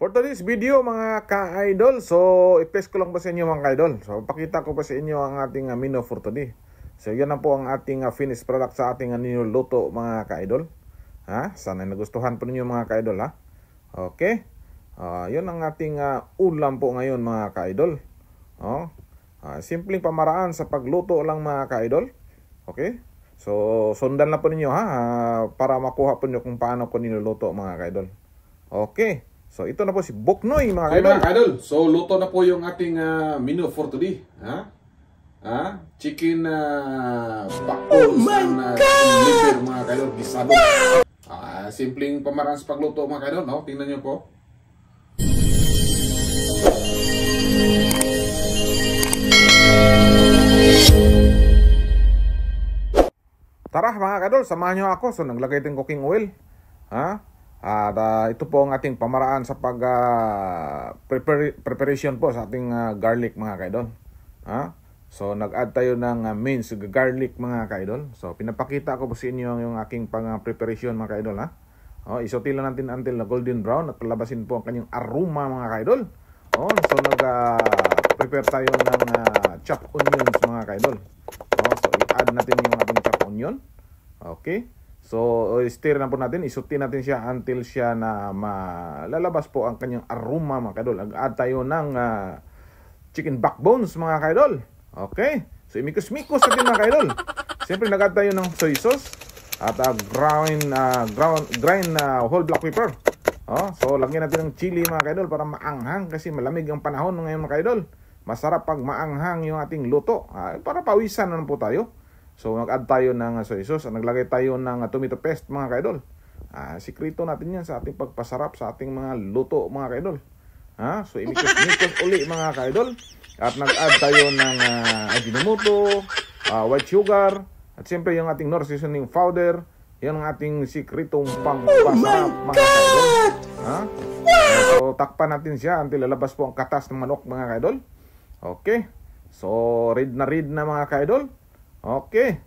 For today's video mga ka-idol, so i-paste ko lang po sa inyo mga ka-idol. So pakita ko po sa inyo ang ating menu for today. So yan na po ang ating finished product sa ating niluluto mga ka-idol. Sana nagustuhan po ninyo mga ka-idol ha. Okay. Yun ang ating ulam po ngayon mga ka-idol. Simpleng pamaraan sa pagluto lang mga ka-idol. Okay. So sundan na po ninyo ha, para makuha po niyo kung paano ko niluluto mga ka-idol. Okay. So ito na po si Boknoy mga idol. Mga idol, so luto na po yung ating menu for today. Chicken backbones and liver mga idol, gisado. Simpleng pamaraan sa pagluto mga idol, no? Tingnan niyo po. Tara mga idol, samahan niyo ako. So naglagay din cooking oil. At ito po ang ating pamaraan sa preparation po sa ating garlic mga kaidol. So nag-add tayo ng minced garlic mga kaidol. So pinapakita ko po sa inyo yung aking preparation mga kaidol. Isote lang natin until na golden brown at palabasin po ang kanyang aroma mga kaidol. So nag-prepare tayo ng chopped onions mga kaidol. So i-add natin yung ating chopped onion. Okay. So, stir na po natin, isuti natin siya until siya na malalabas po ang kanyang aroma mga kaidol. Nag-add tayo ng chicken backbones mga kaidol. Okay? So, imikos-mikos natin mga kaidol. Siyempre, nag-add tayo ng soy sauce at grind whole black pepper. So, lagyan natin ng chili mga kaidol para maanghang kasi malamig ang panahon ngayon mga kaidol. Masarap pag maanghang yung ating luto. Para pawisan na po tayo. So nag-add tayo ng soy sauce, naglagay tayo ng tomato paste mga kaidol. Sikreto natin yan sa ating pagpasarap sa ating mga luto mga kaidol. So imikos-mikos uli mga kaidol. At nag-add tayo ng ajinomoto, white sugar, at siyempre yung ating Knorr seasoning powder. Yan ang ating sikretong pangpasarap mga kaidol. So takpan natin siya until lalabas po ang katas ng manok mga kaidol. Okay. So read na mga kaidol. Okay.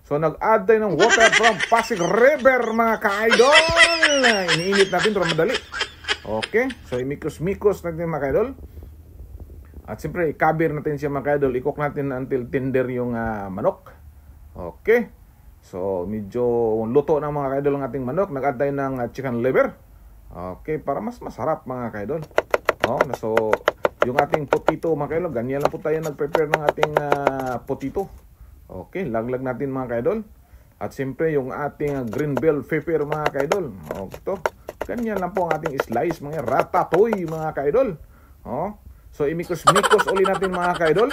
So nag-add tayo ng water from Pasig River mga ka-idol. Iniinit natin para madali. Okay. So imikos-mikos natin mga ka-idol. At siyempre i-cover natin siya mga ka-idol. I-cook natin until tender yung manok. Okay. So medyo luto na mga ka-idol ang ating manok. Nag-add tayo ng chicken liver. Okay. Para mas masarap mga ka-idol. So yung ating potito mga kaidol, ganyan lang po tayo nag-prepare ng ating potito. Okay, laglag natin mga kaidol. At siyempre yung ating green bell pepper mga kaidol. Ganyan lang po ang ating slice, mga ratatouille mga kaidol. So imikos-mikos uli natin mga kaidol.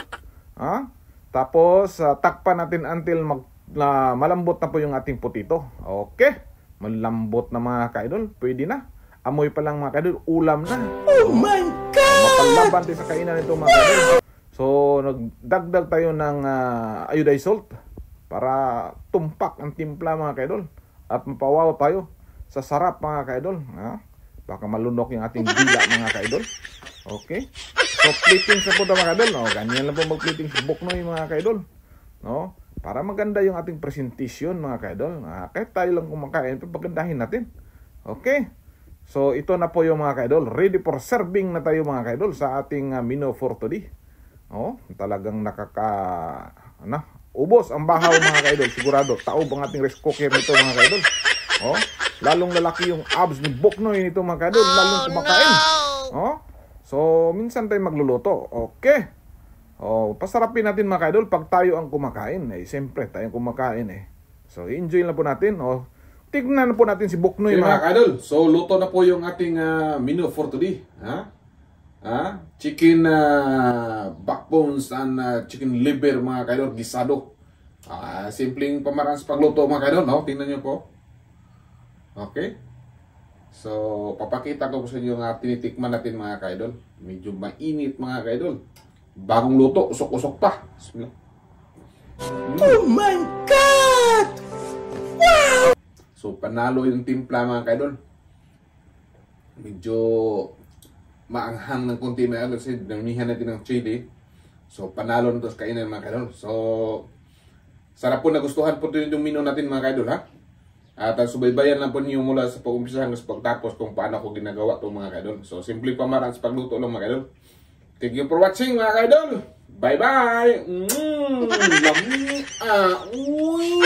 Tapos takpan natin until malambot na po yung ating potito. Okay, malambot na mga kaidol, pwede na. Amoy pa lang mga kaidol, ulam na. Oh my God! Mapalaban tayo sa kainan nito mga kaidol. So nagdagdag tayo ng iodized salt para tumpak ang timpla mga kaidol. At mapawaw tayo sa sarap mga kaidol. Baka malunok yung ating dila mga kaidol. Okay. So plating sa po mga kaidol. Ganyan lang po mag-plating sa Boknoy mga kaidol. Para maganda yung ating presentation mga kaidol. Kahit tayo lang kumakain, pagandahin natin. Okay. So ito na po yung mga kaidol. Ready for serving na tayo mga kaidol sa ating menu for today. Talagang ubos ang bahaw mga kaidol. Sigurado, taob ang ating rice cooker nito mga kaidol. Lalong lalaki yung abs ni Boknoy nito mga kaidol. Lalong kumakain. So minsan tayo magluluto. Okay. Pasarapin natin mga kaidol pag tayo ang kumakain. Siyempre tayo ang kumakain So enjoy lang po natin. Tignan po natin si Boknoy mga kaidol. So luto na po yung ating menu for today. Chicken backbones and chicken liver mga kaidol, gisado. Simpleng pamaraan sa pagluto mga kaidol, no? Tingnan niyo po. Okay. So papakita ko po sa inyo nga tinitikman natin mga kaidol. Medyo mainit mga kaidol. Bagong luto, usok-usok pa. Oh my God! Wow! So panalo yung timpla mga kaidol. Medyo maanghang ng konti mga kaidol kasi damihan natin ng chili. So panalo nito sa kainan mga kaidol. So sarap po, nagustuhan po din yung menu natin mga kaidol ha. At subaybayan lang po niyo mula sa pag-umpisa hanggang sa pagtapos kung paano ko ginagawa itong mga kaidol. So, simple pamaraan sa pagluto lang mga kaidol. Thank you for watching mga kaidol. Bye-bye! Uy!